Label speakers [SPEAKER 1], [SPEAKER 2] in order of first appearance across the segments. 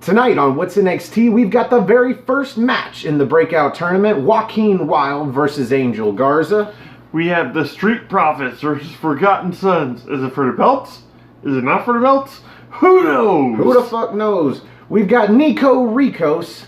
[SPEAKER 1] Tonight on What's NXT, we've got the very first match in the breakout tournament, Joaquin Wilde versus Angel Garza.
[SPEAKER 2] We have the Street Profits versus Forgotten Sons. Is it for the belts? Is it not for the belts? Who knows?
[SPEAKER 1] Who the fuck knows? We've got Nico Ricos.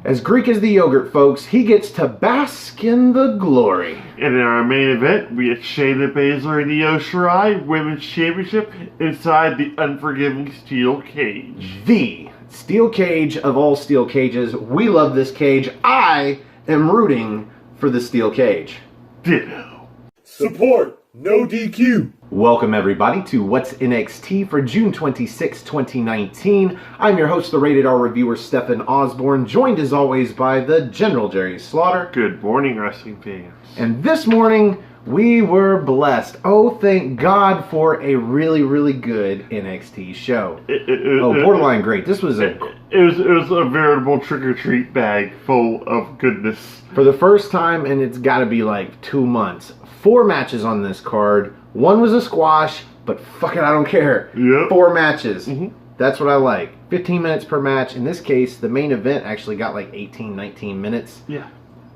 [SPEAKER 1] As Greek as the yogurt, folks, he gets to bask in the glory.
[SPEAKER 2] And in our main event, we have Shayna Baszler and Io Shirai Women's Championship inside the unforgiving steel cage.
[SPEAKER 1] The steel cage of all steel cages. We love this cage. I am rooting for the steel cage.
[SPEAKER 2] Ditto.
[SPEAKER 3] Support, no DQ.
[SPEAKER 1] Welcome everybody to What's NXT for June 26, 2019. I'm your host, the Rated R reviewer, Stephen Osborne, joined as always by the General Jerry Slaughter.
[SPEAKER 2] Good morning, wrestling fans.
[SPEAKER 1] And this morning, we were blessed. Oh, thank God for a really, really good NXT show. Borderline great. This was
[SPEAKER 2] It was a veritable trick-or-treat bag full of goodness.
[SPEAKER 1] For the first time, and it's got to be like 2 months, 4 matches on this card. One was a squash, but fuck it, I don't care.
[SPEAKER 2] Yep.
[SPEAKER 1] 4 matches.
[SPEAKER 2] Mm-hmm.
[SPEAKER 1] That's what I like. 15 minutes per match. In this case, the main event actually got like 18, 19 minutes.
[SPEAKER 2] Yeah.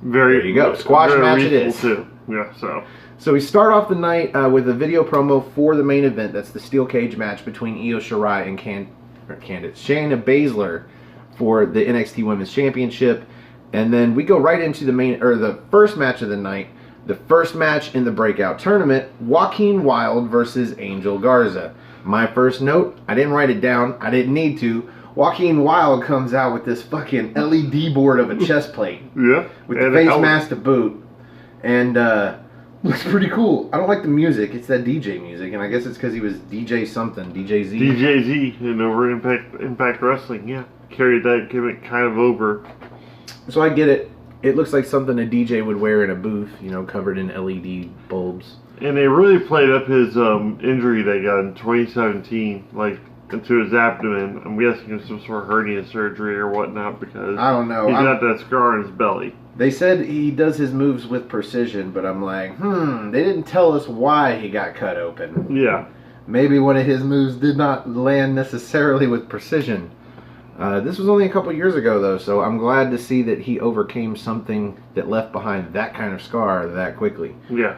[SPEAKER 1] There you go. Squash match it is.
[SPEAKER 2] Too. Yeah,
[SPEAKER 1] So we start off the night with a video promo for the main event. That's the steel cage match between Io Shirai and Shayna Baszler for the NXT Women's Championship. And then we go right into the first match of the night. The first match in the breakout tournament, Joaquin Wilde versus Angel Garza. My first note, I didn't write it down. I didn't need to. Joaquin Wilde comes out with this fucking LED board of a chest plate.
[SPEAKER 2] Yeah.
[SPEAKER 1] With the face mask to boot. And looks pretty cool. I don't like the music. It's that DJ music. And I guess it's because he was DJ something. DJ Z.
[SPEAKER 2] DJ Z in over Impact Wrestling, yeah. Carried that gimmick kind of over.
[SPEAKER 1] So I get it. It looks like something a DJ would wear in a booth, you know, covered in LED bulbs.
[SPEAKER 2] And they really played up his injury they got in 2017, like into his abdomen. I'm guessing it's some sort of hernia surgery or whatnot because
[SPEAKER 1] I don't know.
[SPEAKER 2] He's got that scar on his belly.
[SPEAKER 1] They said he does his moves with precision, but I'm like, they didn't tell us why he got cut open.
[SPEAKER 2] Yeah.
[SPEAKER 1] Maybe one of his moves did not land necessarily with precision. This was only a couple years ago, though, so I'm glad to see that he overcame something that left behind that kind of scar that quickly.
[SPEAKER 2] Yeah.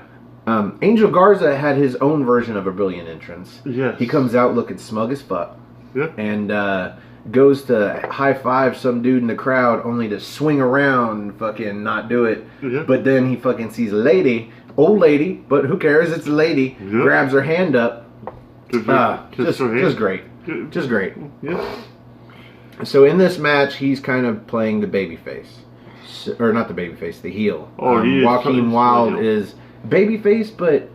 [SPEAKER 1] Angel Garza had his own version of a brilliant entrance.
[SPEAKER 2] Yes.
[SPEAKER 1] He comes out looking smug as fuck.
[SPEAKER 2] Yeah.
[SPEAKER 1] And goes to high-five some dude in the crowd only to swing around and fucking not do it.
[SPEAKER 2] Yeah.
[SPEAKER 1] But then he fucking sees a lady, old lady, but who cares, it's a lady, grabs her hand up. Just great. Just great.
[SPEAKER 2] Yeah.
[SPEAKER 1] So in this match, he's kind of playing the babyface. Or not the babyface, the heel. Joaquin Wilde is babyface, but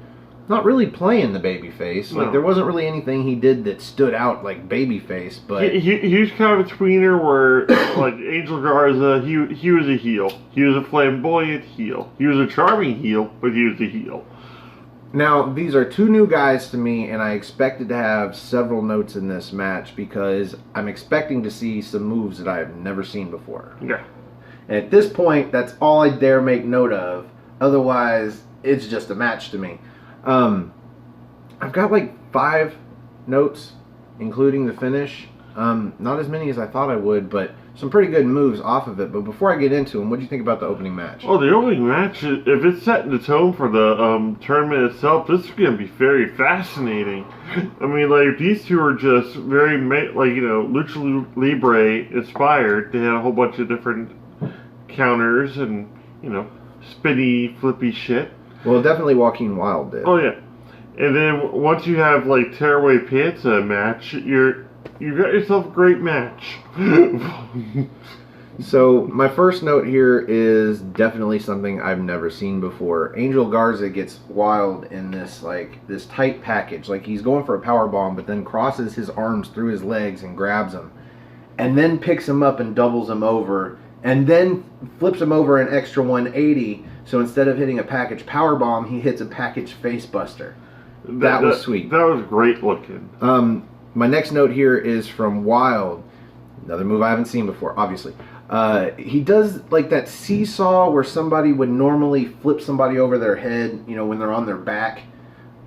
[SPEAKER 1] not really playing the babyface.
[SPEAKER 2] No.
[SPEAKER 1] Like, there wasn't really anything he did that stood out like babyface, but
[SPEAKER 2] he was kind of a tweener where, like, Angel Garza, he was a heel. He was a flamboyant heel. He was a charming heel, but he was a heel.
[SPEAKER 1] Now, these are 2 new guys to me, and I expected to have several notes in this match because I'm expecting to see some moves that I have never seen before.
[SPEAKER 2] Yeah.
[SPEAKER 1] And at this point, that's all I dare make note of. Otherwise, it's just a match to me. I've got like 5 notes, including the finish. Not as many as I thought I would, but some pretty good moves off of it. But before I get into them, what do you think about the opening match?
[SPEAKER 2] Oh, the opening match, if it's setting the tone for the tournament itself, this is going to be very fascinating. I mean, like, these two are just very, like, you know, Lucha Libre inspired. They had a whole bunch of different counters and, you know, spinny, flippy shit.
[SPEAKER 1] Well, definitely Joaquin Wilde did.
[SPEAKER 2] Oh, yeah. And then once you have, like, Tearaway Pants match, you got yourself a great match.
[SPEAKER 1] So, my first note here is definitely something I've never seen before. Angel Garza gets Wilde in this tight package. Like, he's going for a power bomb, but then crosses his arms through his legs and grabs him. And then picks him up and doubles him over. And then flips him over an extra 180. So instead of hitting a package power bomb, he hits a package face buster. That was sweet.
[SPEAKER 2] That was great looking.
[SPEAKER 1] My next note here is from Wilde. Another move I haven't seen before, obviously. He does like that seesaw where somebody would normally flip somebody over their head, you know, when they're on their back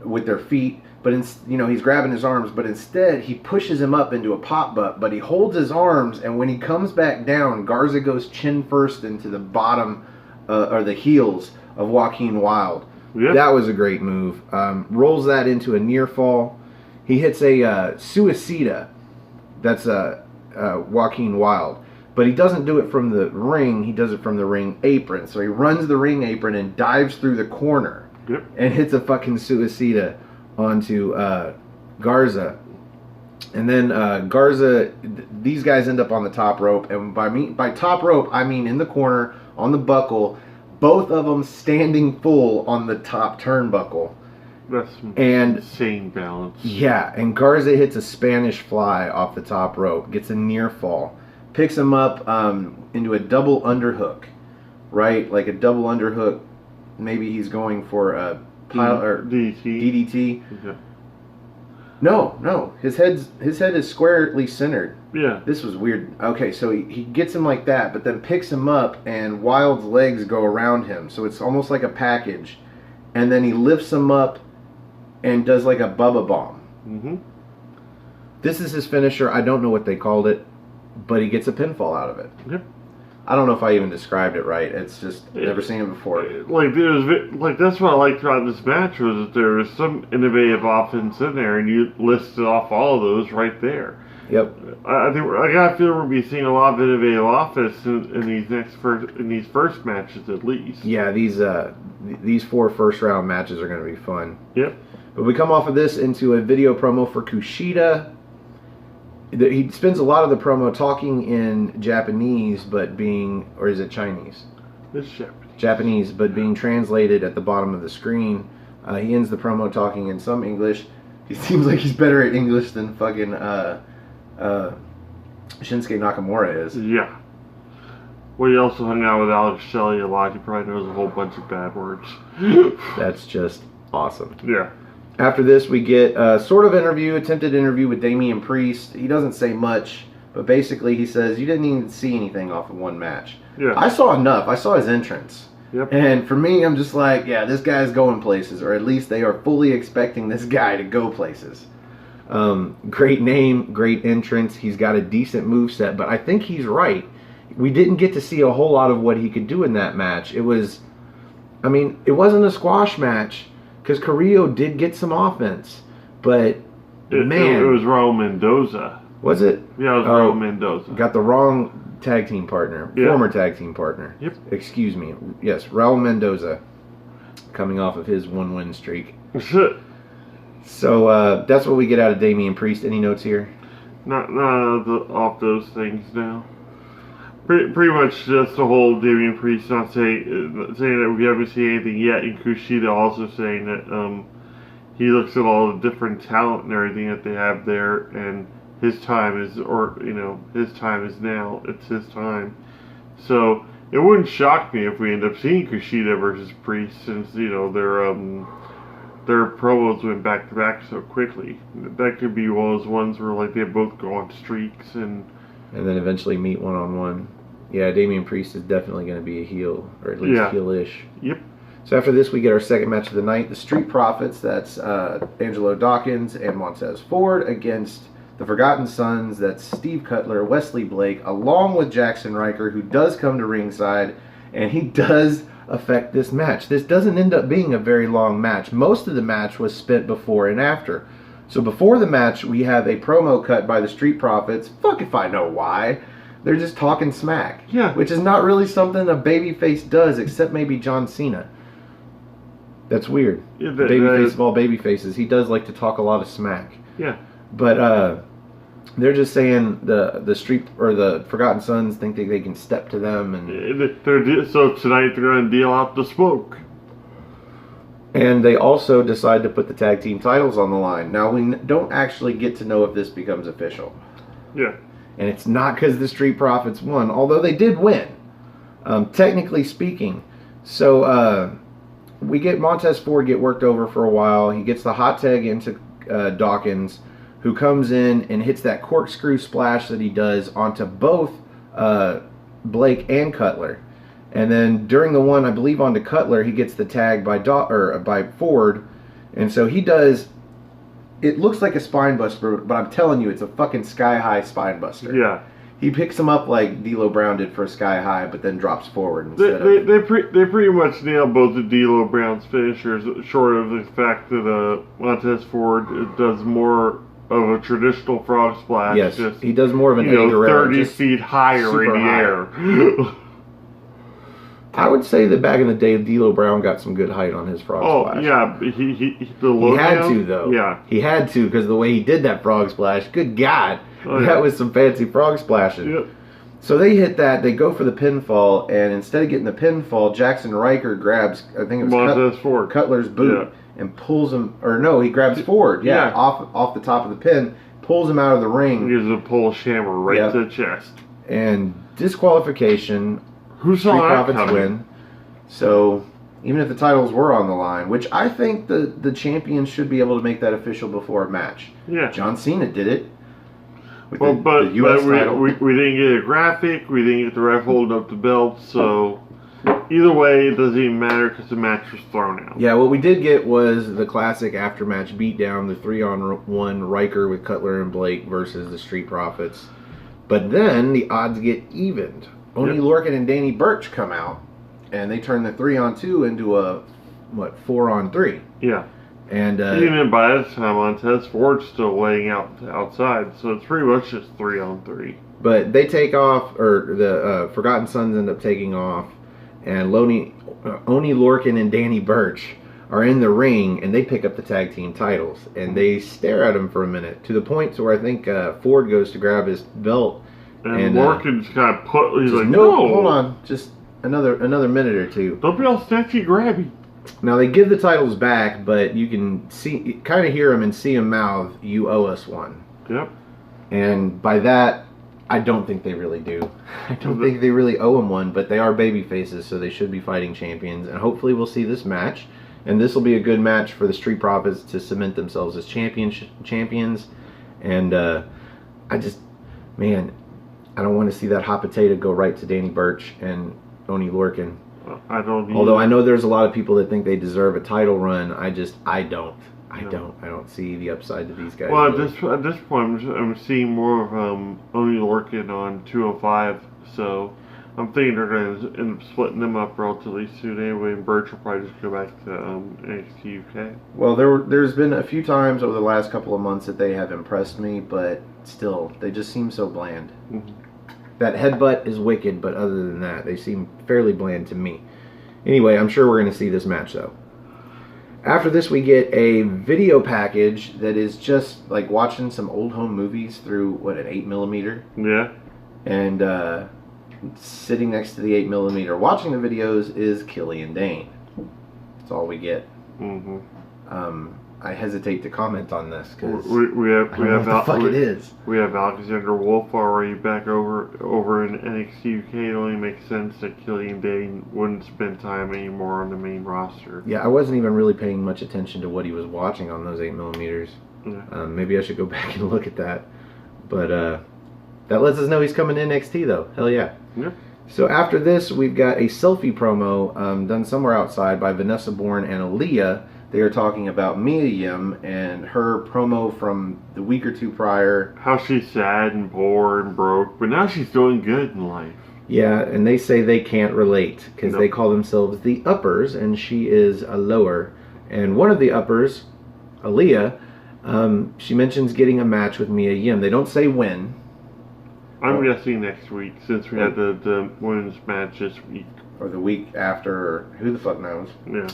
[SPEAKER 1] with their feet. but he's grabbing his arms, but instead he pushes him up into a pop butt, but he holds his arms, and when he comes back down, Garza goes chin first into the bottom or the heels of Joaquin Wilde.
[SPEAKER 2] Yep.
[SPEAKER 1] That was a great move. Rolls that into a near fall. He hits a suicida. That's Joaquin Wilde. But he doesn't do it from the ring. He does it from the ring apron. So he runs the ring apron and dives through the corner.
[SPEAKER 2] Yep.
[SPEAKER 1] And hits a fucking suicida onto Garza. And then Garza, these guys end up on the top rope. And by top rope, I mean in the corner, on the buckle, both of them standing full on the top turnbuckle.
[SPEAKER 2] That's insane balance.
[SPEAKER 1] Yeah, and Garza hits a Spanish fly off the top rope, gets a near fall, picks him up into a double underhook, right? Like a double underhook. Maybe he's going for a pile or DDT.
[SPEAKER 2] Okay.
[SPEAKER 1] No, his head is squarely centered.
[SPEAKER 2] Yeah.
[SPEAKER 1] This was weird. Okay, so he gets him like that, but then picks him up, and Wilde's legs go around him, so it's almost like a package. And then he lifts him up and does like a Bubba Bomb.
[SPEAKER 2] Mm-hmm.
[SPEAKER 1] This is his finisher. I don't know what they called it, but he gets a pinfall out of it.
[SPEAKER 2] Yep.
[SPEAKER 1] I don't know if I even described it right. It's just never seen it before.
[SPEAKER 2] That's what I liked about this match was that there was some innovative offense in there, and you listed off all of those right there.
[SPEAKER 1] Yep.
[SPEAKER 2] I gotta feel we'll be seeing a lot of innovative offense in these first matches at least.
[SPEAKER 1] Yeah, these 4 first round matches are going to be fun.
[SPEAKER 2] Yep.
[SPEAKER 1] But we come off of this into a video promo for Kushida. He spends a lot of the promo talking in Japanese, or is it Chinese?
[SPEAKER 2] It's Japanese.
[SPEAKER 1] Japanese, but being translated at the bottom of the screen. He ends the promo talking in some English. He seems like he's better at English than fucking Shinsuke Nakamura is.
[SPEAKER 2] Yeah. Well, he also hung out with Alex Shelley a lot. He probably knows a whole bunch of bad words.
[SPEAKER 1] That's just awesome.
[SPEAKER 2] Yeah.
[SPEAKER 1] After this, we get a attempted interview with Damian Priest. He doesn't say much, but basically he says, you didn't even see anything off of one match.
[SPEAKER 2] Yeah.
[SPEAKER 1] I saw enough. I saw his entrance.
[SPEAKER 2] Yep.
[SPEAKER 1] And for me, I'm just like, yeah, this guy's going places, or at least they are fully expecting this guy to go places. Great name, great entrance. He's got a decent moveset, but I think he's right. We didn't get to see a whole lot of what he could do in that match. It wasn't a squash match, because Carrillo did get some offense, but
[SPEAKER 2] it was Raul Mendoza.
[SPEAKER 1] Was it?
[SPEAKER 2] Yeah, it was Raul Mendoza.
[SPEAKER 1] Got the wrong tag team partner, former tag team partner.
[SPEAKER 2] Yep.
[SPEAKER 1] Excuse me. Yes, Raul Mendoza, coming off of his 1-win streak. So that's what we get out of Damian Priest. Any notes here?
[SPEAKER 2] Not off those things now. Pretty much just the whole Damian Priest not saying that we haven't seen anything yet, and Kushida also saying that he looks at all the different talent and everything that they have there, and his time is now. It's his time. So it wouldn't shock me if we end up seeing Kushida versus Priest, since their promos went back to back so quickly. That could be one of those ones where like they both go on streaks and
[SPEAKER 1] then eventually meet one-on-one. Yeah, Damian Priest is definitely going to be a heel, or at least heel-ish.
[SPEAKER 2] Yep.
[SPEAKER 1] So after this, we get our second match of the night. The Street Profits, that's Angelo Dawkins and Montez Ford, against the Forgotten Sons, that's Steve Cutler, Wesley Blake, along with Jackson Riker, who does come to ringside, and he does affect this match. This doesn't end up being a very long match. Most of the match was spent before and after. So before the match, we have a promo cut by the Street Profits. Fuck if I know why. They're just talking smack.
[SPEAKER 2] Yeah.
[SPEAKER 1] Which is not really something a babyface does, except maybe John Cena. That's weird.
[SPEAKER 2] Yeah,
[SPEAKER 1] Babyface of all babyfaces. He does like to talk a lot of smack.
[SPEAKER 2] Yeah.
[SPEAKER 1] But they're just saying the Street or the Forgotten Sons think that they can step to them, and
[SPEAKER 2] so tonight they're going to deal out the smoke.
[SPEAKER 1] And they also decide to put the tag team titles on the line. Now, we don't actually get to know if this becomes official.
[SPEAKER 2] Yeah.
[SPEAKER 1] And it's not because the Street Profits won, although they did win, technically speaking. So we get Montez Ford get worked over for a while. He gets the hot tag into Dawkins, who comes in and hits that corkscrew splash that he does onto both Blake and Cutler. And then during the one, I believe, onto Cutler, he gets the tag by Ford. And so he does it looks like a spine buster, but I'm telling you, it's a fucking sky-high spine buster.
[SPEAKER 2] Yeah.
[SPEAKER 1] He picks him up like D'Lo Brown did for a sky-high, but then drops forward
[SPEAKER 2] They pretty much nail both of D'Lo Brown's finishers, short of the fact that Montez Ford does more of a traditional frog splash.
[SPEAKER 1] Yes,
[SPEAKER 2] just,
[SPEAKER 1] he does more of an
[SPEAKER 2] 30 feet higher in the air.
[SPEAKER 1] I would say that back in the day, D'Lo Brown got some good height on his frog splash.
[SPEAKER 2] Yeah, he
[SPEAKER 1] had to, though.
[SPEAKER 2] Yeah.
[SPEAKER 1] He had to, because the way he did that frog splash, good God, that was some fancy frog splashing.
[SPEAKER 2] Yep.
[SPEAKER 1] So they hit that, they go for the pinfall, and instead of getting the pinfall, Jackson Riker grabs, I think it was Cutler's boot, and pulls him, or no, he grabs Ford, off the top of the pin, pulls him out of the ring.
[SPEAKER 2] He gives a Polish hammer right to the chest.
[SPEAKER 1] And disqualification.
[SPEAKER 2] Who saw that coming?
[SPEAKER 1] Win. So, even if the titles were on the line, which I think the champions should be able to make that official before a match.
[SPEAKER 2] Yeah.
[SPEAKER 1] John Cena did it.
[SPEAKER 2] With the US title. We didn't get a graphic. We didn't get the ref holding up the belt. So, either way, it doesn't even matter because the match was thrown out.
[SPEAKER 1] Yeah, what we did get was the classic after-match beatdown, the 3-on-1 Riker with Cutler and Blake versus the Street Profits. But then the odds get evened. Oney Lorcan and Danny Burch come out, and they turn the 3-on-2 into a 4-on-3.
[SPEAKER 2] Yeah.
[SPEAKER 1] And
[SPEAKER 2] even by this time, Montez Ford's still laying outside, so it's pretty much just 3-on-3.
[SPEAKER 1] But they take off, or the Forgotten Sons end up taking off, and Oney Lorcan and Danny Burch are in the ring, and they pick up the tag team titles, and they stare at him for a minute, to the point to where I think Ford goes to grab his belt.
[SPEAKER 2] And Lorcan's kind of he's like,
[SPEAKER 1] no, hold on, just another minute or two.
[SPEAKER 2] Don't be all snatchy grabby.
[SPEAKER 1] Now they give the titles back, but you can kind of hear him and see him mouth, "You owe us one."
[SPEAKER 2] Yep.
[SPEAKER 1] And by that, I don't think they really do. I don't think they really owe him one, but they are baby faces, so they should be fighting champions. And hopefully we'll see this match, and this will be a good match for the Street Profits to cement themselves as champions. And I don't want to see that hot potato go right to Danny Burch and Oney Lorcan.
[SPEAKER 2] I don't.
[SPEAKER 1] Although I know there's a lot of people that think they deserve a title run, I don't. I don't see the upside to these guys.
[SPEAKER 2] Well, at this point, I'm seeing more of Oney Lorcan on 205, so I'm thinking they're going to end up splitting them up relatively soon anyway, and Burch will probably just go back to NXT UK.
[SPEAKER 1] Well, there's been a few times over the last couple of months that they have impressed me, but still, they just seem so bland.
[SPEAKER 2] Mm-hmm.
[SPEAKER 1] That headbutt is wicked, but other than that, they seem fairly bland to me. Anyway, I'm sure we're going to see this match, though. After this, we get a video package that is just like watching some old home movies through, an 8mm?
[SPEAKER 2] Yeah.
[SPEAKER 1] And sitting next to the 8mm watching the videos is Killian Dane. That's all we get.
[SPEAKER 2] Mm-hmm.
[SPEAKER 1] I hesitate to comment on this because
[SPEAKER 2] we have
[SPEAKER 1] what the fuck it is.
[SPEAKER 2] We have Alexander Wolf already back over in NXT UK. It only makes sense that Killian Dane wouldn't spend time anymore on the main roster.
[SPEAKER 1] Yeah, I wasn't even really paying much attention to what he was watching on those 8mm.
[SPEAKER 2] Yeah.
[SPEAKER 1] Maybe I should go back and look at that. But that lets us know he's coming to NXT though. Hell yeah.
[SPEAKER 2] Yep.
[SPEAKER 1] So after this, we've got a selfie promo done somewhere outside by Vanessa Bourne and Aaliyah. They are talking about Mia Yim and her promo from the week or two prior.
[SPEAKER 2] How she's sad and poor and broke, but now she's doing good in life.
[SPEAKER 1] Yeah, and they say they can't relate because they call themselves the uppers and she is a lower. And one of the uppers, Aaliyah, she mentions getting a match with Mia Yim. They don't say when.
[SPEAKER 2] I'm guessing next week since we had the women's match this week.
[SPEAKER 1] Or the week after, or who the fuck knows.
[SPEAKER 2] Yeah.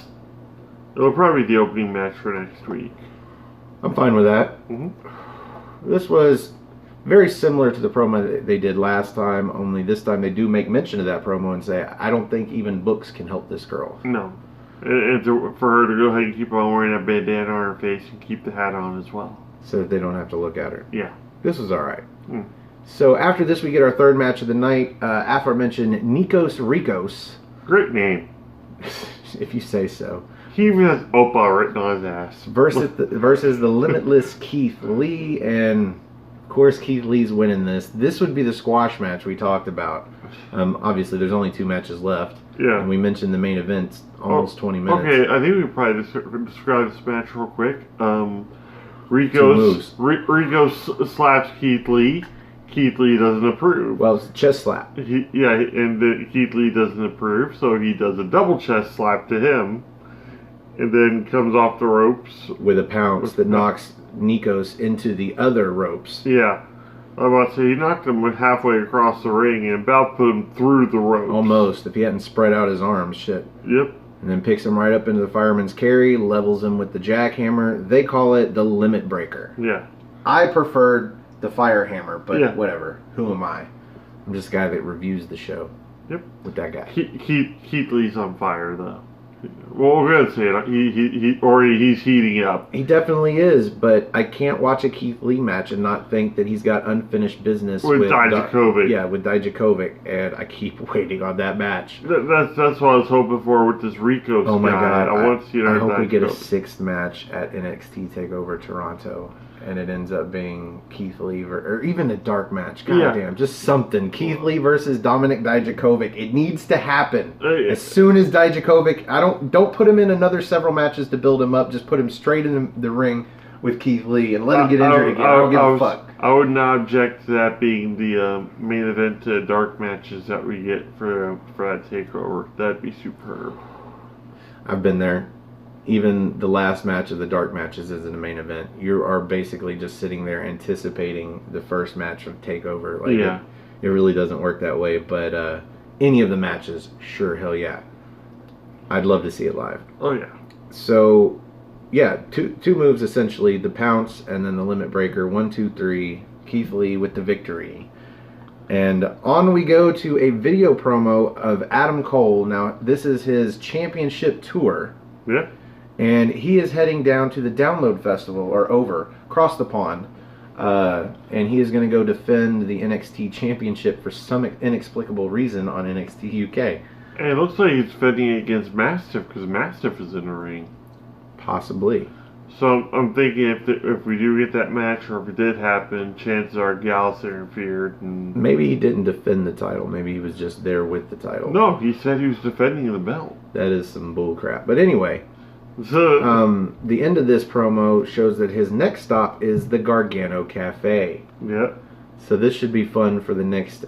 [SPEAKER 2] It'll probably be the opening match for next week.
[SPEAKER 1] I'm fine with that.
[SPEAKER 2] Mm-hmm.
[SPEAKER 1] This was very similar to the promo that they did last time, only this time they do make mention of that promo and say, I don't think even books can help this girl.
[SPEAKER 2] No. And for her to go ahead and keep on wearing that bandana on her face and keep the hat on as well.
[SPEAKER 1] So that they don't have to look at her.
[SPEAKER 2] Yeah.
[SPEAKER 1] This was alright. So after this we get our third match of the night, aforementioned Nikos Rikos.
[SPEAKER 2] Great name.
[SPEAKER 1] If you say so.
[SPEAKER 2] He even has Opa written on his ass.
[SPEAKER 1] Versus the limitless Keith Lee, and of course Keith Lee's winning this. This would be the squash match we talked about. Obviously there's only 2 matches left.
[SPEAKER 2] Yeah.
[SPEAKER 1] And we mentioned the main event almost 20 minutes.
[SPEAKER 2] Okay, I think we could probably describe this match real quick. Rico slaps Keith Lee. Keith Lee doesn't approve.
[SPEAKER 1] Well, it's a chest slap.
[SPEAKER 2] And Keith Lee doesn't approve, so he does a double chest slap to him, and then comes off the ropes
[SPEAKER 1] with a pounce that knocks Nikos into the other ropes.
[SPEAKER 2] Yeah. I'm about to say, he knocked him halfway across the ring and about put him through the ropes.
[SPEAKER 1] Almost, if he hadn't spread out his arms, shit.
[SPEAKER 2] Yep.
[SPEAKER 1] And then picks him right up into the fireman's carry, levels him with the jackhammer. They call it the limit breaker.
[SPEAKER 2] Yeah.
[SPEAKER 1] I preferred the fire hammer, but whatever. Who am I? I'm just a guy that reviews the show.
[SPEAKER 2] Yep.
[SPEAKER 1] With that guy.
[SPEAKER 2] Keith Lee's on fire, though. Well, we're going to say it. He's heating up.
[SPEAKER 1] He definitely is, but I can't watch a Keith Lee match and not think that he's got unfinished business with
[SPEAKER 2] Dijakovic.
[SPEAKER 1] With Dijakovic, and I keep waiting on that match.
[SPEAKER 2] That's what I was hoping for with this Rico.
[SPEAKER 1] Oh my god!
[SPEAKER 2] I
[SPEAKER 1] hope we get a 6th match at NXT Takeover Toronto, and it ends up being Keith Lee or even a dark match. Goddamn, just something. Keith Lee versus Dominic Dijakovic. It needs to happen as soon as Dijakovic. Don't put him in another several matches to build him up. Just put him straight in the ring with Keith Lee and let him get injured again. I don't give a fuck.
[SPEAKER 2] I would not object to that being the main event dark matches that we get for that takeover. That'd be superb.
[SPEAKER 1] I've been there. Even the last match of the dark matches is in the main event. You are basically just sitting there anticipating the first match of Takeover. It really doesn't work that way. But any of the matches, sure, hell yeah. I'd love to see it live.
[SPEAKER 2] Oh yeah.
[SPEAKER 1] So, yeah, two moves essentially: the pounce and then the limit breaker. 1, 2, 3. Keith Lee with the victory. And on we go to a video promo of Adam Cole. Now, this is his championship tour.
[SPEAKER 2] Yeah.
[SPEAKER 1] And he is heading down to the Download Festival, or across the pond. And he is going to go defend the NXT Championship for some inexplicable reason on NXT UK.
[SPEAKER 2] And it looks like he's defending against Mastiff, because Mastiff is in the ring.
[SPEAKER 1] Possibly.
[SPEAKER 2] So I'm thinking if we do get that match, or if it did happen, chances are Gallus interfered. And
[SPEAKER 1] maybe he didn't defend the title. Maybe he was just there with the title.
[SPEAKER 2] No, he said he was defending the belt.
[SPEAKER 1] That is some bullcrap. But anyway,
[SPEAKER 2] so,
[SPEAKER 1] the end of this promo shows that his next stop is the Gargano Cafe.
[SPEAKER 2] Yeah.
[SPEAKER 1] So this should be fun for the next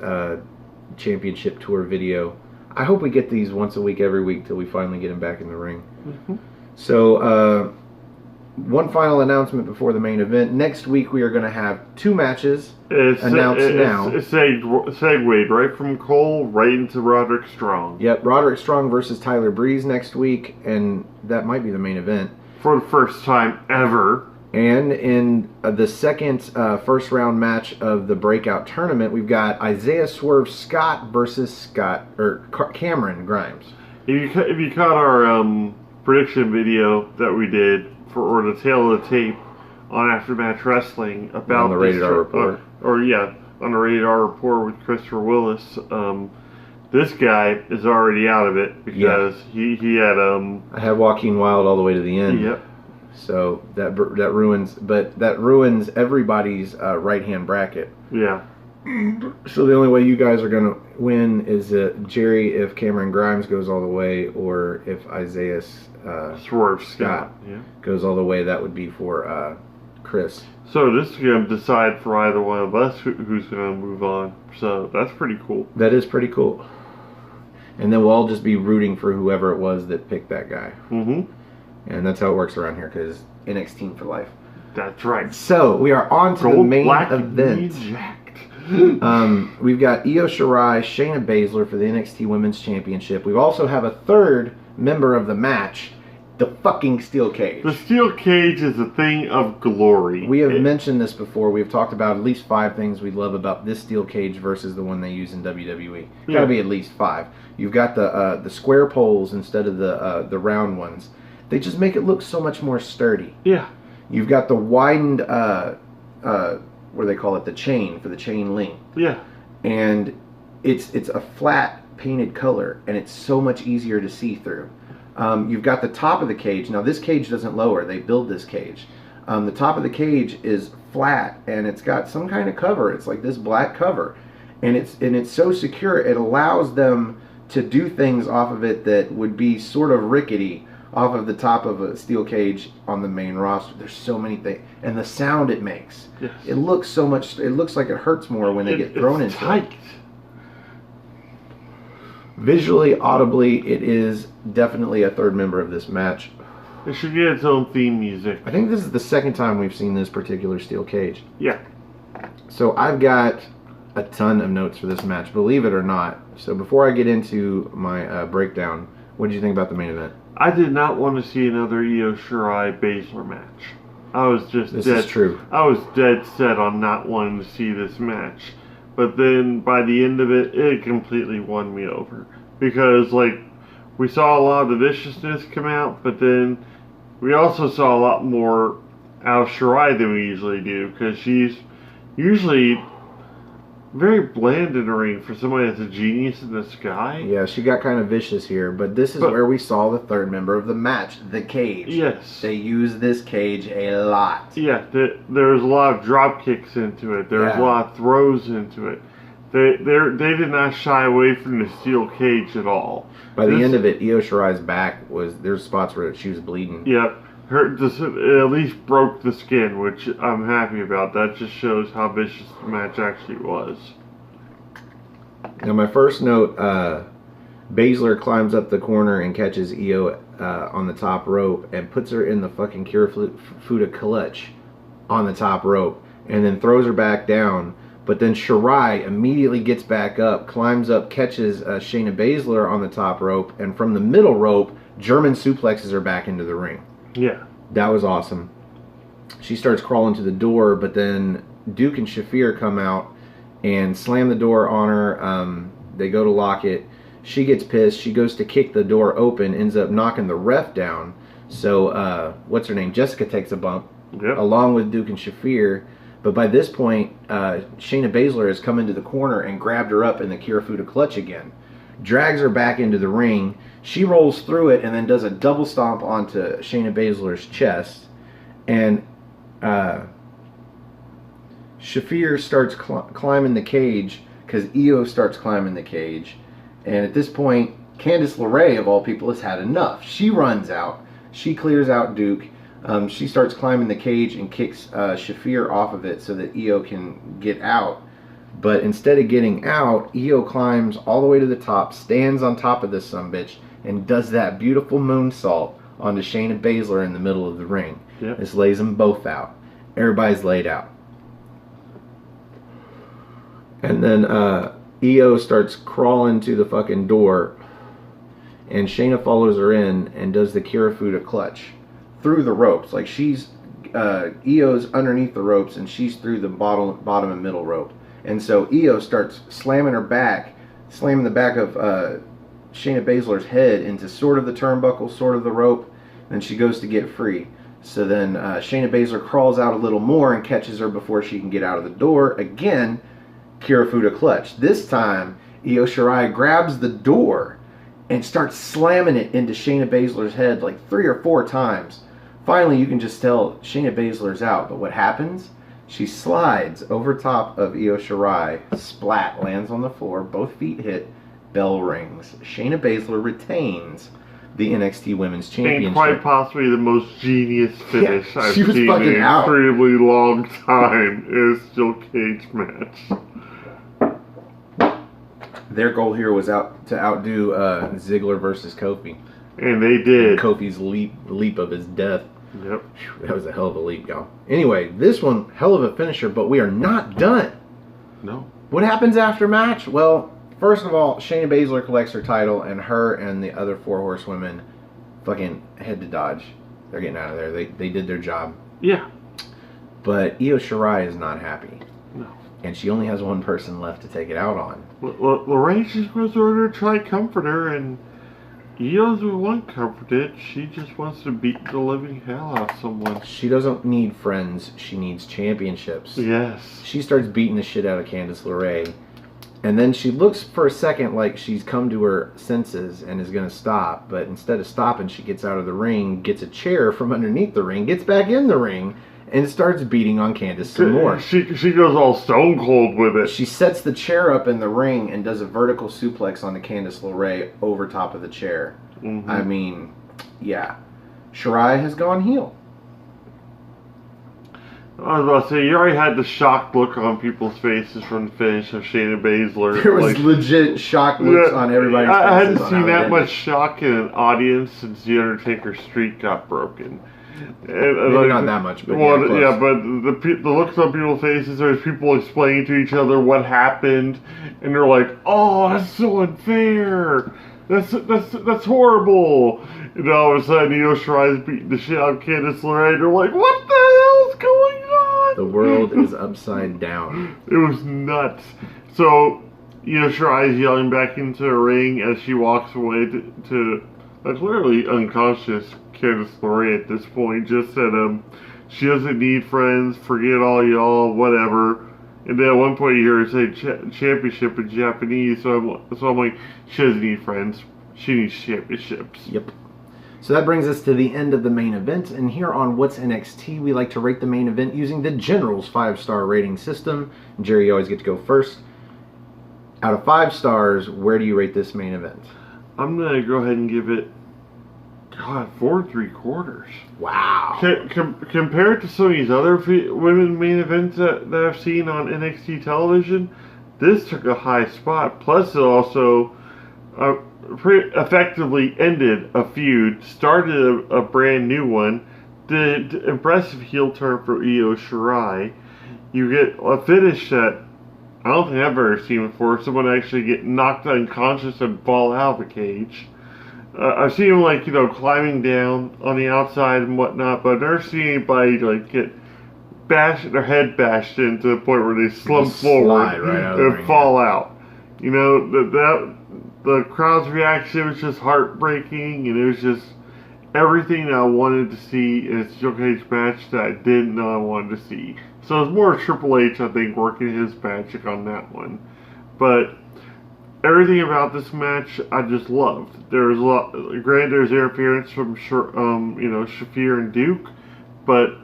[SPEAKER 1] championship tour video. I hope we get these once a week, every week, till we finally get him back in the ring.
[SPEAKER 2] Mm-hmm.
[SPEAKER 1] So, one final announcement before the main event. Next week we are going to have 2 matches announced now.
[SPEAKER 2] It's segued right from Cole right into Roderick Strong.
[SPEAKER 1] Yep, Roderick Strong versus Tyler Breeze next week, and that might be the main event.
[SPEAKER 2] For the first time ever.
[SPEAKER 1] And in the second first round match of the breakout tournament, we've got Isaiah Swerve Scott versus Cameron Grimes.
[SPEAKER 2] If you caught our prediction video that we did or the tail of the tape on Aftermatch Wrestling about
[SPEAKER 1] on the Rated R report,
[SPEAKER 2] on the Rated R report with Christopher Willis, this guy is already out of it because he had
[SPEAKER 1] I had Joaquin Wilde all the way to the end.
[SPEAKER 2] Yep.
[SPEAKER 1] So that ruins everybody's right hand bracket.
[SPEAKER 2] Yeah.
[SPEAKER 1] So the only way you guys are going to win is Jerry if Cameron Grimes goes all the way, or if Isaiah
[SPEAKER 2] Swerve Scott
[SPEAKER 1] goes all the way. That would be for Chris.
[SPEAKER 2] So this is going to decide for either one of us who's going to move on. So that's pretty cool.
[SPEAKER 1] That is pretty cool. And then we'll all just be rooting for whoever it was that picked that guy.
[SPEAKER 2] Mm-hmm.
[SPEAKER 1] And that's how it works around here, because NXT for life.
[SPEAKER 2] That's right.
[SPEAKER 1] So we are on to the main event. We've got Io Shirai, Shayna Baszler for the NXT Women's Championship. We also have a third member of the match, the fucking steel cage.
[SPEAKER 2] The steel cage is a thing of glory.
[SPEAKER 1] We have mentioned this before. We've talked about at least 5 things we love about this steel cage versus the one they use in WWE. Got to be at least 5. You've got the square poles instead of the round ones. They just make it look so much more sturdy.
[SPEAKER 2] Yeah.
[SPEAKER 1] You've got the widened, what do they call it, the chain for the chain link.
[SPEAKER 2] Yeah.
[SPEAKER 1] And it's a flat painted color, and it's so much easier to see through. You've got the top of the cage. Now this cage doesn't lower. They build this cage. The top of the cage is flat, and it's got some kind of cover. It's like this black cover, and it's so secure. It allows them to do things off of it that would be sort of rickety off of the top of a steel cage on the main roster. There's so many things, and the sound it makes.
[SPEAKER 2] Yes.
[SPEAKER 1] It looks so much. It looks like it hurts more when they get thrown into
[SPEAKER 2] tight.
[SPEAKER 1] it. Visually, audibly, it is definitely a third member of this match.
[SPEAKER 2] It should get its own theme music.
[SPEAKER 1] I think this is the second time we've seen this particular steel cage.
[SPEAKER 2] Yeah.
[SPEAKER 1] So I've got a ton of notes for this match, believe it or not. So before I get into my breakdown, what did you think about the main event?
[SPEAKER 2] I did not want to see another Io Shirai Baszler match. I was just
[SPEAKER 1] This is true.
[SPEAKER 2] I was dead set on not wanting to see this match. But then by the end of it, it completely won me over. Because, like, we saw a lot of the viciousness come out, but then we also saw a lot more out of Shirai than we usually do. Because she's usually very bland in the ring for somebody that's a genius in the sky.
[SPEAKER 1] Yeah, she got kind of vicious here, but this is where we saw the third member of the match, the cage.
[SPEAKER 2] Yes.
[SPEAKER 1] They use this cage a lot.
[SPEAKER 2] Yeah, there's a lot of drop kicks into it. There's a lot of throws into it. They did not shy away from the steel cage at all.
[SPEAKER 1] By the end of it, Io Shirai's back there's spots where she was bleeding.
[SPEAKER 2] Yep. It at least broke the skin, which I'm happy about. That just shows how vicious the match actually was.
[SPEAKER 1] Now, my first note, Baszler climbs up the corner and catches Io on the top rope and puts her in the fucking Kirifuda clutch on the top rope and then throws her back down. But then Shirai immediately gets back up, climbs up, catches Shayna Baszler on the top rope, and from the middle rope, German suplexes her back into the ring.
[SPEAKER 2] Yeah.
[SPEAKER 1] That was awesome. She starts crawling to the door, but then Duke and Shafir come out and slam the door on her. They go to lock it. She gets pissed. She goes to kick the door open, ends up knocking the ref down. So, what's her name? Jessica takes a bump, along with Duke and Shafir. But by this point, Shayna Baszler has come into the corner and grabbed her up in the Kirifuda clutch again. Drags her back into the ring. She rolls through it and then does a double stomp onto Shayna Baszler's chest. And Shafir starts climbing the cage because Io starts climbing the cage. And at this point, Candice LeRae, of all people, has had enough. She runs out. She clears out Duke. She starts climbing the cage and kicks Shafir off of it so that Io can get out. But instead of getting out, Io climbs all the way to the top, stands on top of this sumbitch, and does that beautiful moonsault onto Shayna Baszler in the middle of the ring.
[SPEAKER 2] Yep.
[SPEAKER 1] This lays them both out. Everybody's laid out. And then Io starts crawling to the fucking door, and Shayna follows her in and does the Kirifuda clutch through the ropes. Like Io's underneath the ropes, and she's through the bottom and middle rope. And so Io starts slamming the back of Shayna Baszler's head into sort of the turnbuckle, sort of the rope. Then she goes to get free. So then Shayna Baszler crawls out a little more and catches her before she can get out of the door. Again, Kirifuda clutch. This time, Io Shirai grabs the door and starts slamming it into Shayna Baszler's head like 3 or 4 times. Finally, you can just tell Shayna Baszler's out. But what happens? She slides over top of Io Shirai, splat, lands on the floor, both feet hit, bell rings. Shayna Baszler retains the NXT Women's Championship.
[SPEAKER 2] And quite possibly the most genius finish I've
[SPEAKER 1] she was
[SPEAKER 2] seen in
[SPEAKER 1] fucking
[SPEAKER 2] an
[SPEAKER 1] out.
[SPEAKER 2] extremely long time in a steel cage match.
[SPEAKER 1] Their goal here was to outdo Ziggler versus Kofi.
[SPEAKER 2] And they did.
[SPEAKER 1] Kofi's leap of his death.
[SPEAKER 2] Yep.
[SPEAKER 1] That was a hell of a leap, y'all. Anyway, this one, hell of a finisher, but we are not done.
[SPEAKER 2] No.
[SPEAKER 1] What happens after match? Well, first of all, Shayna Baszler collects her title, and her and the other 4 horsewomen fucking head to Dodge. They're getting out of there. They did their job.
[SPEAKER 2] Yeah.
[SPEAKER 1] But Io Shirai is not happy.
[SPEAKER 2] No.
[SPEAKER 1] And she only has one person left to take it out on.
[SPEAKER 2] Lorraine's just supposed to try to comfort her, and Io's the one comforted. She just wants to beat the living hell out of someone.
[SPEAKER 1] She doesn't need friends. She needs championships.
[SPEAKER 2] Yes.
[SPEAKER 1] She starts beating the shit out of Candice LeRae. And then she looks for a second like she's come to her senses and is going to stop. But instead of stopping, she gets out of the ring, gets a chair from underneath the ring, gets back in the ring, and starts beating on Candice some more.
[SPEAKER 2] She goes all stone cold with it.
[SPEAKER 1] She sets the chair up in the ring and does a vertical suplex onto Candice LeRae over top of the chair.
[SPEAKER 2] Mm-hmm.
[SPEAKER 1] I mean, Yeah. Shirai has gone heel.
[SPEAKER 2] I was about to say, you already had the shocked look on people's faces from the finish of Shayna Baszler.
[SPEAKER 1] There was legit shock looks on everybody's faces.
[SPEAKER 2] I hadn't seen that
[SPEAKER 1] ended.
[SPEAKER 2] much shock in an audience since The Undertaker's streak got broken. And,
[SPEAKER 1] Maybe not that much, but
[SPEAKER 2] well,
[SPEAKER 1] close.
[SPEAKER 2] yeah, but the looks on people's faces, there's people explaining to each other what happened, and they're like, "Oh, that's so unfair. That's horrible." And all of a sudden, Io Shirai's beating the shit out of Candice LeRae. They're like, "What the hell's going on?"
[SPEAKER 1] The world is upside down.
[SPEAKER 2] It was nuts. So, Io Shirai's yelling back into the ring as she walks away to a clearly unconscious Candice LeRae at this point. Just said, she doesn't need friends, forget all y'all, whatever. And then at one point you hear her say championship in Japanese, so I'm like, she doesn't need friends, she needs championships.
[SPEAKER 1] Yep. So that brings us to the end of the main event, and here on What's NXT, we like to rate the main event using the General's 5-star rating system. Jerry, you always get to go first. Out of 5 stars, where do you rate this main event?
[SPEAKER 2] I'm going to go ahead and give it, 4 3/4.
[SPEAKER 1] Wow.
[SPEAKER 2] Compared to some of these other women main events that I've seen on NXT television, this took a high spot. Plus, it also pretty effectively ended a feud, started a brand new one, did an impressive heel turn for Io Shirai. You get a finish that I don't think I've ever seen before. Someone actually get knocked unconscious and fall out of a cage. I've seen them climbing down on the outside and whatnot, but I've never seen anybody get their head bashed in to the point where they slump forward and fall out. You know, the crowd's reaction was just heartbreaking, and it was just everything that I wanted to see in a steel cage match that I didn't know I wanted to see. So it was more Triple H, I think, working his magic on that one. But everything about this match I just loved. There was a lot. Granted, there's interference from Shafir and Duke, but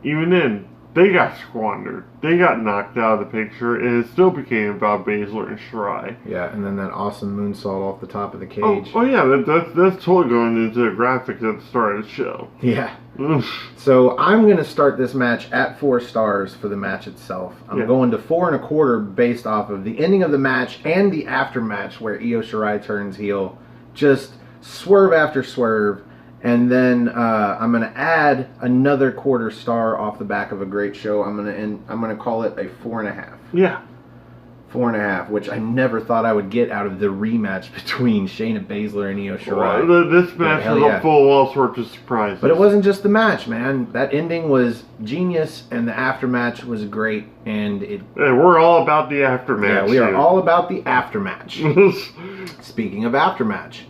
[SPEAKER 2] even then, they got squandered. They got knocked out of the picture, and it still became about Baszler and Shirai.
[SPEAKER 1] Yeah, and then that awesome moonsault off the top of the cage.
[SPEAKER 2] Oh yeah, that's totally going into the graphics at the start of the show.
[SPEAKER 1] Yeah. So I'm going to start this match at 4 stars for the match itself. I'm going to 4 1/4 based off of the ending of the match and the aftermatch where Io Shirai turns heel. Just swerve after swerve. And then I'm going to add another 1/4 star off the back of a great show. I'm going to call it a 4.5.
[SPEAKER 2] Yeah.
[SPEAKER 1] 4.5, which I never thought I would get out of the rematch between Shayna Baszler and Io Shirai.
[SPEAKER 2] Well, this match was full of all sorts of surprises.
[SPEAKER 1] But it wasn't just the match, man. That ending was genius, and the aftermatch was great. And
[SPEAKER 2] we're all about the aftermatch.
[SPEAKER 1] Yeah, we are all about the aftermatch. Speaking of aftermatch.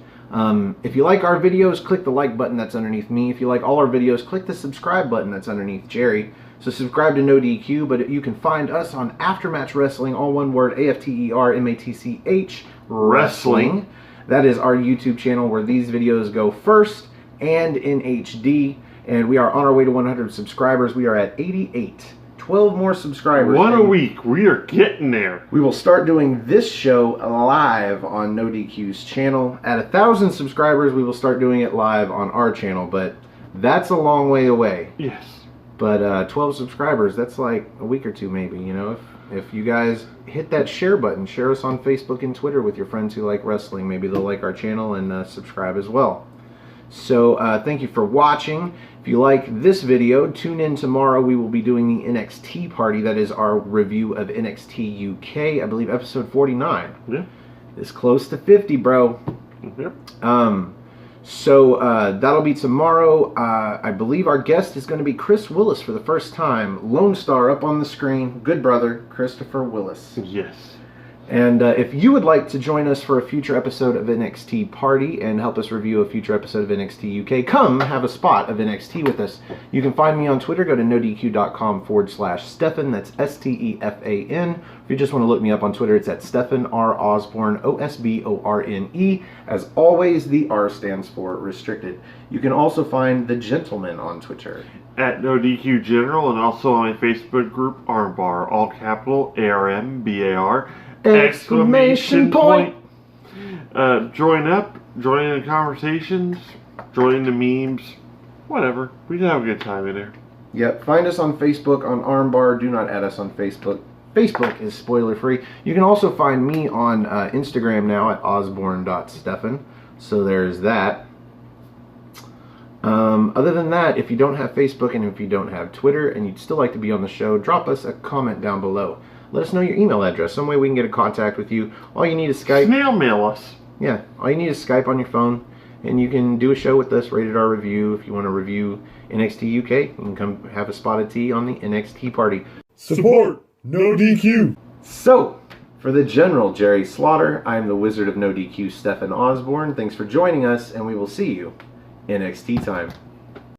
[SPEAKER 1] If you like our videos, click the like button that's underneath me. If you like all our videos, click the subscribe button that's underneath Jerry. So subscribe to No DQ, but you can find us on Aftermatch Wrestling, all one word, AFTERMATCH Wrestling. That is our YouTube channel where these videos go first and in HD. And we are on our way to 100 subscribers. We are at 88. 12 more subscribers.
[SPEAKER 2] One a week. We are getting there.
[SPEAKER 1] We will start doing this show live on No DQ's channel. At 1,000 subscribers, we will start doing it live on our channel, but that's a long way away.
[SPEAKER 2] Yes.
[SPEAKER 1] But 12 subscribers, that's like a week or two maybe, you know. If you guys hit that share button, share us on Facebook and Twitter with your friends who like wrestling. Maybe they'll like our channel and subscribe as well. So thank you for watching. If you like this video, tune in tomorrow. We will be doing the NXT party. That is our review of NXT UK, I believe episode 49.
[SPEAKER 2] Yeah.
[SPEAKER 1] It's close to 50, bro.
[SPEAKER 2] Yep.
[SPEAKER 1] So that'll be tomorrow. I believe our guest is going to be Chris Willis for the first time. Lone Star up on the screen. Good brother, Christopher Willis.
[SPEAKER 2] Yes.
[SPEAKER 1] And if you would like to join us for a future episode of NXT Party and help us review a future episode of NXT UK, come have a spot of NXT with us. You can find me on Twitter. Go to nodq.com/Stefan. That's STEFAN. If you just want to look me up on Twitter, it's at Stefan R. Osborne, OSBORNE. As always, the R stands for restricted. You can also find the gentleman on Twitter
[SPEAKER 2] at NoDQ General, and also on my Facebook group, Armbar, all capital ARMBAR. Exclamation point! Join in the conversations, join the memes, whatever. We can have a good time in there.
[SPEAKER 1] Yep. Find us on Facebook on Armbar. Do not add us on Facebook. Facebook is spoiler free. You can also find me on Instagram now at osborne.stefan. So there's that. Other than that, if you don't have Facebook and if you don't have Twitter and you'd still like to be on the show, drop us a comment down below. Let us know your email address. Some way we can get in contact with you. All you need is Skype.
[SPEAKER 2] Snail mail us.
[SPEAKER 1] Yeah, all you need is Skype on your phone, and you can do a show with us, Rated R Review. If you want to review NXT UK, you can come have a spotted tea on the NXT party.
[SPEAKER 3] Support No DQ.
[SPEAKER 1] So, for the General Jerry Slaughter, I am the Wizard of No DQ, Stefan Osborne. Thanks for joining us, and we will see you NXT time.